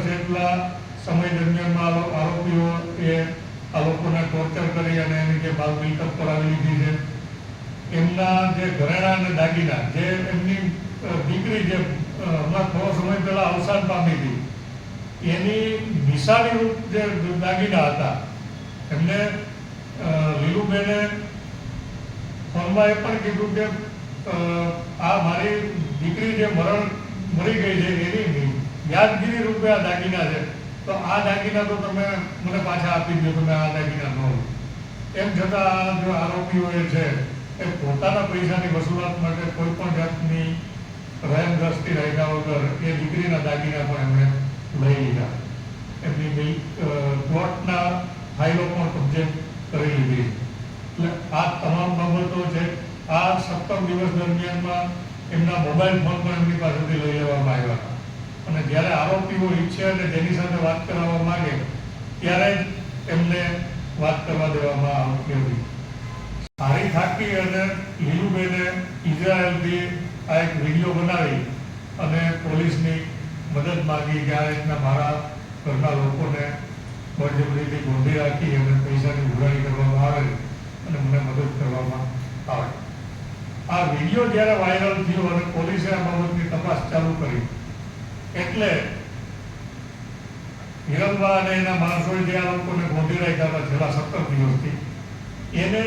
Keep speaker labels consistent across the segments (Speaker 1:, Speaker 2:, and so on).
Speaker 1: જેટલા સમય દરમિયાનમાં આરોપીઓ આ લોકોને ટોર્ચર કરી અને એની જે બાલ મિલકત કરાવી લીધી છે. એમના જે ઘરેણાં અને દાગીના, જે એમની દીકરી જે હમણાં થોડો સમય પહેલા અવસાન પામી હતી, એની નિશાનીરૂપ જે દાગીના હતા, એમને લીલુબેને ફોનમાં એ પણ કીધું કે આ મારી દીકરી જે મરી ગઈ છે એની યાદગીરી રૂપે આ દાગીના છે, તો આ દાગીના તો તમે મને પાછા આપી દો, તમે આ દાગીના ન લો. એમ છતાં જો આરોપીઓ છે એ પોતાના પૈસાની વસૂલાત માટે કોઈ પણ જાતની રહેમદ્રષ્ટિ રાખ્યા વગર એ દીકરીના દાગીના પણ એમણે લઈ લીધા. એમની પ્લોટના ફાઇલો પણ કબજે કરી લીધી. એટલે આ તમામ બાબતો છે. આ 17 દિવસ દરમિયાનમાં એમના મોબાઈલ ફોન પણ એમની પાસેથી લઈ લેવામાં આવ્યા હતા. અને જ્યારે આરોપીઓ ઈચ્છે અને જેની સાથે વાત કરવા માંગે ત્યારે જ એમને વાત કરવા દેવામાં આવતી હતી. સારી થાકી અને લીલુબેને ઇઝરાયલથી આ એક વિડીયો બનાવી અને પોલીસની મદદ માંગી કે આ રીતના મારા ઘરના લોકોને બળજબરીથી ગોંધી રાખી અને પૈસાની ઉઘરાણી કરવામાં આવે અને મને મદદ કરવામાં આવે. આ વિડીયો જ્યારે વાયરલ થયો અને પોલીસે આ બાબતની તપાસ ચાલુ કરી એટલે હિરલબા અને એના માણસોએ જે આ લોકોને ગોંધી રાખ્યા હતા છેલ્લા 17 દિવસથી, એને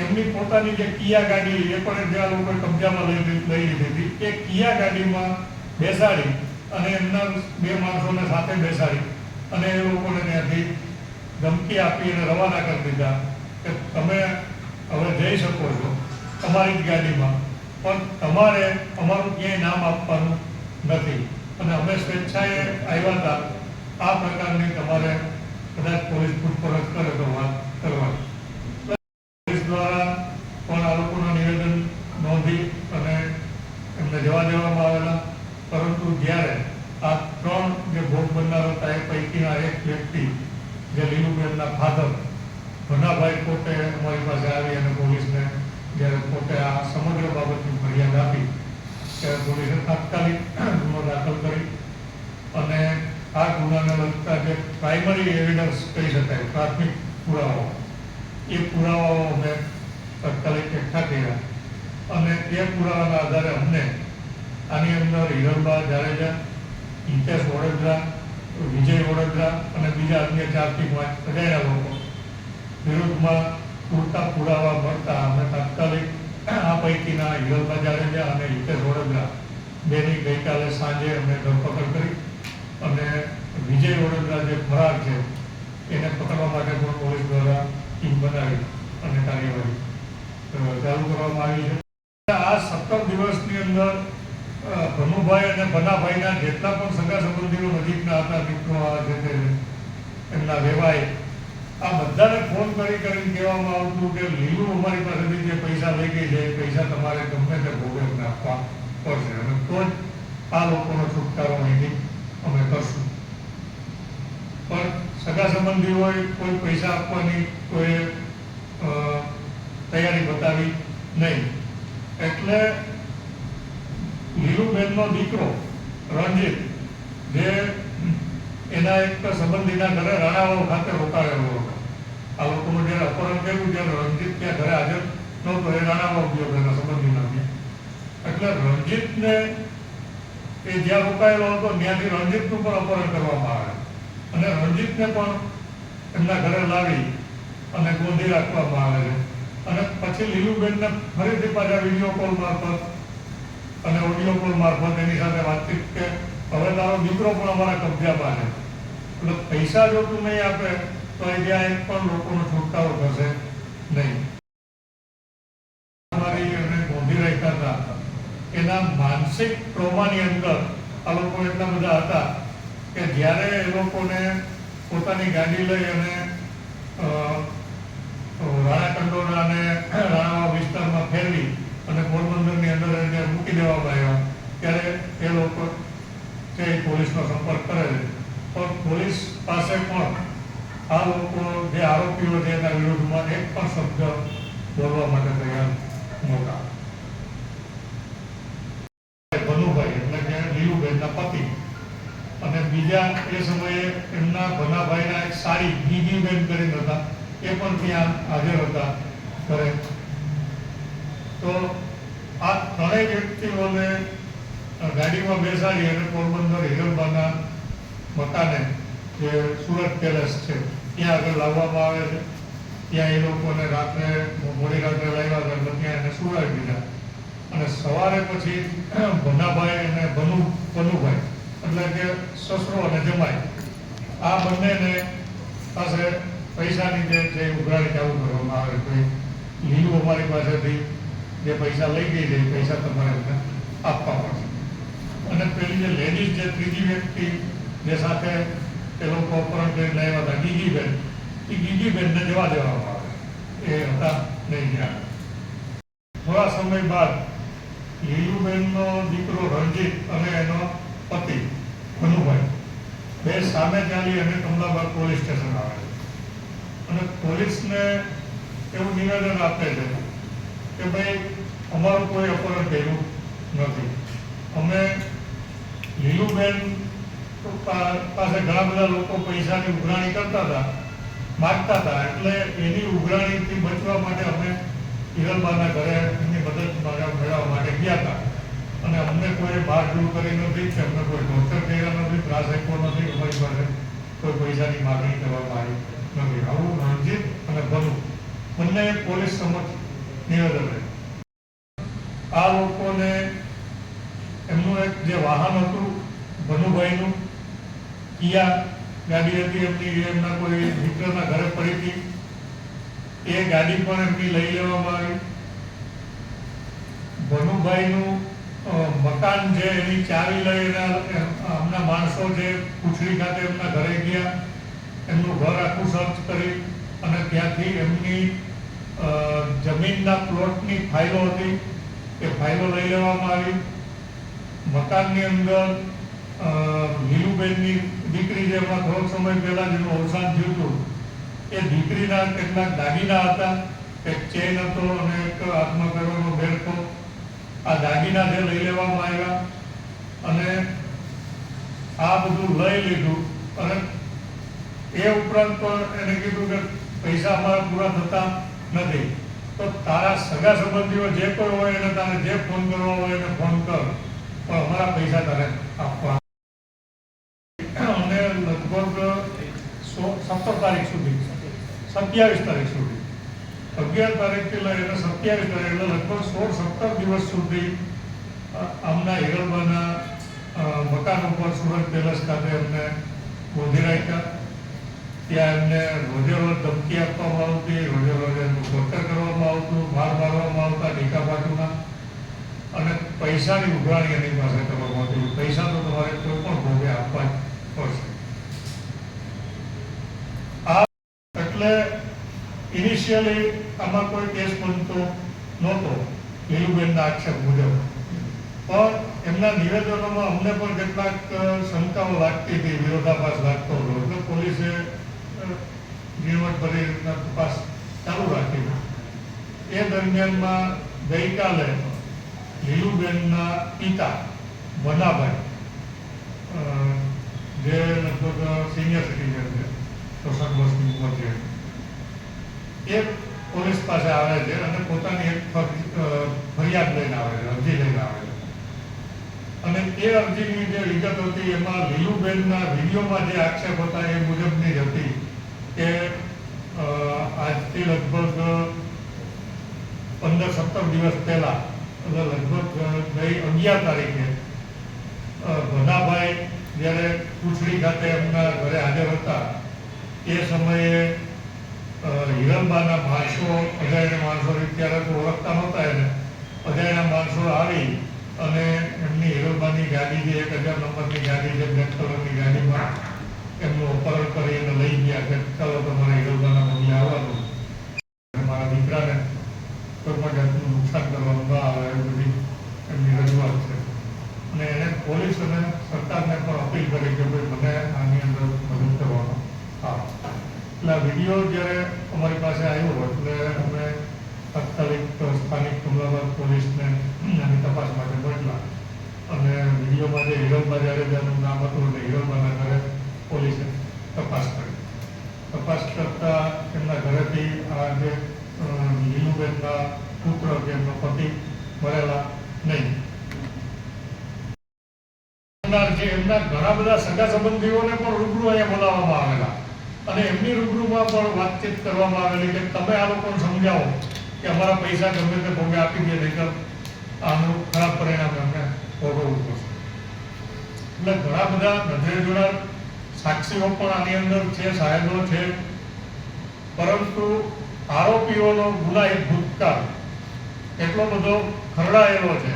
Speaker 1: એમની પોતાની જે કિયા ગાડી એ પણ જે આ લોકોએ કબજામાં લઈ લીધી હતી, એ કિયા ગાડીમાં બેસાડી અને એમના 2 માણસોને સાથે બેસાડી અને એ લોકોને ત્યાંથી ધમકી આપી અને રવાના કરી દીધા કે તમે હવે જઈ શકો છો તમારી જ ગાડીમાં, પણ તમારે અમારું ક્યાંય નામ આપવાનું નથી અને અમે સ્વેચ્છાએ આવ્યા હતા, આ પ્રકારની તમારે કદાચ પોલીસ પૂછપરછ કરે તો વાત કરવાની. પોલીસ દ્વારા પણ આ લોકોના નિવેદન નોંધી અને એમને જવા દેવામાં આવેલા. પરંતુ જ્યારે આ 3 જે ભોગ બનનાર હતા એ પૈકીના એક વ્યક્તિ જે લીલુબેનના ફાધર ભનાભાઈ પોતે અમારી પાસે આવી અને પોલીસને જ્યારે પોતે આ સમગ્ર બાબતની ફરિયાદ આપી ત્યારે પોલીસે તાત્કાલિક ગુનો દાખલ કરી અને આ ગુનાને લગતા જે પ્રાઇમરી એવિડન્સ કહી શકાય, પ્રાથમિક પુરાવાઓ, એ પુરાવાઓ અમે તાત્કાલિક એકઠા કર્યા અને એ પુરાવાના આધારે અમને આની અંદર હિરલબા જાડેજા, હિતેશ વડોદરા, વિજય વડોદરા અને બીજા અન્ય 4 થી 5 અજાણ્યા લોકો વિરુદ્ધમાં પૂરતા પુરાવા મળતા અમે તાત્કાલિક આ પૈકીના હિરલબા જાડેજા અને હિતેશ વડોદરા બેની ગઈકાલે સાંજે અમે ધરપકડ કરી અને વિજય વડોદરા જે ફરાર છે એને પકડવા માટે પણ પોલીસ દ્વારા ટીમ બનાવી અને કાર્યવાહી ચાલુ કરવામાં આવી છે. આ 17 દિવસની અંદર ભનુભાઈ અને ભનાભાઈના જેટલા પણ સગા સંબંધીઓ નજીકના હતા, મિત્રો જે તે એમના વેવાય, આ બધાને ફોન કરીને કહેવામાં આવતું કે લીલુ અમારી પાસેથી જે પૈસા લઈ ગઈ છે એ પૈસા તમારે ગમે તે ભોગવને આપવા પડશે અને તો જ આ લોકોનો છુટકારો અહીંથી અમે કરશું. પણ સગા સંબંધીઓએ કોઈ પૈસા આપવાની કોઈ તૈયારી બતાવી નહીં. એટલે લીલુબેનનો દીકરો રણજીત, જે એના એક સંબંધીના ઘરે રાણાવાવ ખાતે રોકાયેલો હતો, આ લોકોનું જ્યારે અપહરણ કર્યું ત્યારે રણજીત ત્યાં ઘરે હાજર નહોતો, એ રાણાવાવ ગયો એના સંબંધીના ત્યાં. એટલે રણજીતને એ જ્યાં રોકાયેલો હતો ત્યાંથી રણજીતનું પણ અપહરણ કરવામાં આવે અને રણજીતને પણ એમના ઘરે લાવી અને ગોંધી રાખવામાં આવે છે. અને પછી લીલુબેનને ફરીથી પાછા વિડીયો કોલ મારફત અને ઓડિયો કોલ મારફત એની સાથે વાતચીત કે હવે તારો દીકરો પણ અમારા કબજામાં છે, એટલે પૈસા જો તું નહીં આપે તો ત્યાં એક પણ લોકોનો છુટકારો થશે નહીં. અમારી અને ગોંધી રાખ્યા હતા એના માનસિક ટ્રોમાની અંદર આ લોકો એટલા બધા હતા કે જ્યારે એ લોકોને પોતાની ગાડી લઈ અને રાણાકંડોરા અને રાણાવાવ વિસ્તારમાં ફેરવી અને પોરબંદરની અંદર એને મૂકી દેવામાં આવ્યા ત્યારે એ લોકો છે પોલીસનો સંપર્ક કરે છે. પણ પોલીસ પાસે પણ આ લોકો જે આરોપીઓ છે એના વિરુદ્ધમાં એક પણ શબ્દ બોલવા માટે તૈયાર નહોતા. ભનુભાઈ એટલે કે લીલુબેનના પતિ અને બીજા બીજા એ સમયે એમના ભનાભાઈના એક સાડી ગીગીબેન કરીને હતા, એ પણ ત્યાં હાજર હતા ઘરે. તો આ ત્રણેય વ્યક્તિઓને ગાડીમાં બેસાડી અને પોરબંદર હિરલબાના મકાને, જે સુરત પેલેસ છે, ત્યાં આગળ લાવવામાં આવે છે. ત્યાં એ લોકોને રાત્રે મોડી રાત્રે લાવ્યા હતા, એટલે ત્યાં એને સુરાવી દીધા. અને સવારે પછી ભનાભાઈ અને ભનુભાઈ એટલે કે સસરો અને જમાઈ, આ બંનેને પાસે પૈસાની જે ઉઘરાણી ચાલુ કરવામાં આવે. તો લીલું અમારી પાસેથી જે પૈસા લઈ ગઈ છે એ પૈસા તમારે એમને આપવા પડશે. અને પેલી જે લેડીઝ, જે ત્રીજી વ્યક્તિ જે સાથે એ લોકો અપહરણ કરીને આવ્યા હતા, ગીગીબેન, એ ગીગીબેનને જવા દેવામાં આવે, એ હતા નહીં ત્યાં. થોડા સમય બાદ લીલુબેનનો દીકરો રણજીત અને એનો પતિ ભનુભાઈ બે સામે ચાલી અને કમલાબાગ પોલીસ સ્ટેશન આવે છે. અને પોલીસને એવું નિવેદન આપે છે કે ભાઈ અમારું કોઈ અપહરણ કર્યું નથી. અમે લીલુબેન પાસે ઘણા બધા લોકો પૈસાની ઉઘરાણી કરતા હતા, માગતા હતા, એટલે એની ઉઘરાણીથી બચવા માટે અમે હિરલબાના ઘરે એમની મદદ મેળવવા માટે ગયા હતા. અને અમને કોઈ મારઝૂડ કરી નથી કે અમને કોઈ ટોર્ચર કર્યા નથી, ત્રાસ આપ્યો નથી, અમારી પાસે કોઈ પૈસાની માગણી કરવામાં આવી નથી. આવું રણજીત અને ભનુ બંને પોલીસ સમક્ષ નિવેદન છે. આ લોકોને એમનું એક જે વાહન હતું ભનુભાઈનું, કિયા ગાડી હતી એમની, એમના કોઈ મિત્રના ઘરે પડી હતી, એ ગાડી પણ એમની લઈ લેવામાં આવી. ભનુભાઈનું મકાન જે એની ચાવી લઈને એમના માણસો જે પૂછડી ખાતે એમના ઘરે ગયા, એમનું ઘર આખું સર્ચ કરી અને ત્યાંથી એમની જમીનના પ્લોટની ફાઇલો હતી એ ફાઇલો લઈ લેવામાં આવી. મકાનની અંદર લીલુબેનની દીકરી, જેમાં થોડોક સમય પહેલા જેનું અવસાન થયું હતું, એ દીકરીના કેટલાક દાગીના હતા, એક ચેન હતો અને એક હાથમાં પહેરવાનો બેલ્ટ. આ દાગીના જે લઈ લેવામાં આવ્યા અને આ બધું લઈ લીધું. અને એ ઉપરાંત પણ એને કીધું કે પૈસા અમારા પૂરા થતા નથી, તો તારા સગા સંબંધીઓ જે કોઈ હોય એને તારે જે ફોન કરવા હોય એને ફોન કર, પણ અમારા પૈસા તારે આપવા. અને લગભગ 17 તારીખ સુધી, 27 તારીખ સુધી, 11 તારીખથી લઈને 27 તારીખ, એટલે લગભગ 16-17 દિવસ સુધી આમના હિરલબાના મકાન ઉપર સુરત પેલેસ ખાતે એમને ગોંધી રાખ્યા. ત્યાં એમને રોજે રોજ ધમકી આપવામાં આવતી, રોજે રોજ એમનું ટોર્ચર કરવામાં આવતું, માર મારવામાં આવતા ઢીકા પાટુના, અને પૈસાની ઉઘરાણી એની પાસે કરવામાં આવતી. પૈસા તો તમારે કોઈ પણ ભોગે આપવા જ પડશે. આ એટલે ઇનિશિયલી આમાં કોઈ કેસ બનતો નહોતો લીલુબેનના આક્ષેપ મુજબ, પણ એમના નિવેદનોમાં અમને પણ કેટલાક શંકાઓ લાગતી હતી, વિરોધાભાસ લાગતો હતો. એટલે પોલીસે ઝીણવટભરી રીતના તપાસ ચાલુ રાખી. એ દરમિયાનમાં ગઈકાલે લીલુબેનના પિતા ભનાભાઈ, જે લગભગ સિનિયર સિટીઝન છે, 64 વર્ષની ઉંમર છે, એ પોલીસ પાસે આવે છે અને પોતાની એક ફરિયાદ લઈને આવે છે, અરજી લઈને આવે છે. અને એ અરજીની જે વિગત હતી એમાં લીલુબેનના વિડીયોમાં જે આક્ષેપ હતા એ મુજબની જ હતી કે આજથી લગભગ 15-17 દિવસ પહેલા, એટલે લગભગ ગઈ 11 તારીખે ભનાભાઈ જ્યારે પૂછડી ખાતે એમના ઘરે હાજર હતા, એ સમયે હિરલબાના માણસો, અજાણ્યા માણસો, ત્યારે તો ઓળખતા નહોતા એને, અજાણ્યા માણસો આવી અને એમની હિરલબાની ગાડી, જે 1000 નંબરની ગાડી છે, બ્લેક કલરની ગાડીમાં એમનું અપહરણ કરી અને લઈ ગયા કે ચાલો તમારે હિરલબાના બંગલે આવવાનું, મારા દીકરાને કોઈ પણ જાતનું નુકસાન કરવાનું ન આવે, એવી બધી એમની રજૂઆત છે. અને એને પોલીસ અને સરકારને પણ અપીલ કરી કે ભાઈ મને આની અંદર મદદ કરવાનો આવે. એટલે આ વિડીયો જ્યારે અમારી પાસે આવ્યો એટલે અમે તાત્કાલિક સ્થાનિક કમલાબાગ પોલીસને આની તપાસ માટે મોકલા. અને વિડીયોમાં જે હિરલબા જાડેજાનું નામ હતું એટલે હિરલબાના ઘરે એમના ઘણા બધા સગા સંબંધીઓને પણ રૂબરૂ અહીંયા બોલાવવામાં આવેલા અને એમની રૂબરૂમાં પણ વાતચીત કરવામાં આવેલી કે તમે આ લોકોને સમજાવો કે અમારા પૈસા ગમે તે ભોગે આપી દે, નહીં તો આનું ખરાબ પરિણામ એમને ભોગવવું પડશે. એટલે ઘણા બધા નજરે જોનાર સાક્ષીઓ પણ આની અંદર છે, સાહેબો છે, પરંતુ આરોપીઓનો ગુનાહિત ભૂતકાળ એટલો બધો ખરડાયેલો છે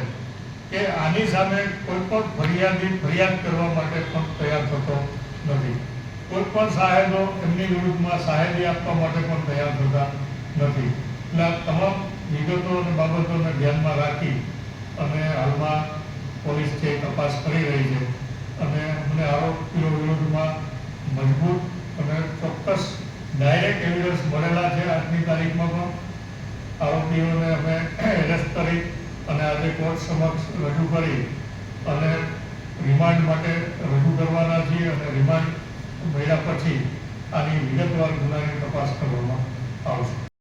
Speaker 1: કે આની સામે કોઈ પણ ફરિયાદ કરવા માટે પણ તૈયાર થતો નથી. કોઈ પણ સાહેબો એમની વિરુદ્ધમાં સાહેબી આપવા માટે પણ તૈયાર થતા નથી. એટલે આ તમામ વિગતો અને બાબતોને ધ્યાનમાં રાખી અને હાલમાં પોલીસ છે તપાસ કરી રહી છે અને અમને આરોપીઓ વિરુદ્ધમાં મજબૂત અને ચોક્કસ ડાયરેક્ટ એવિડન્સ મળેલા છે. આજની તારીખમાં પણ આરોપીઓને અમે એરેસ્ટ કરી અને આજે કોર્ટ સમક્ષ રજૂ કરી અને રિમાન્ડ માટે રજૂ કરવાના છીએ અને રિમાન્ડ મળ્યા પછી આની વિગતવાર ગુનાની તપાસ કરવામાં આવશે.